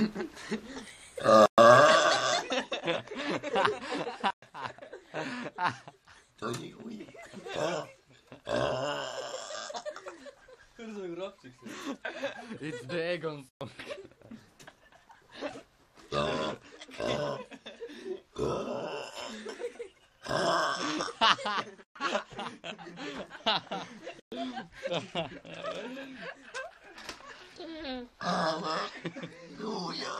To nie chuj. Who's the graphics? It's the Egon song. Hallelujah.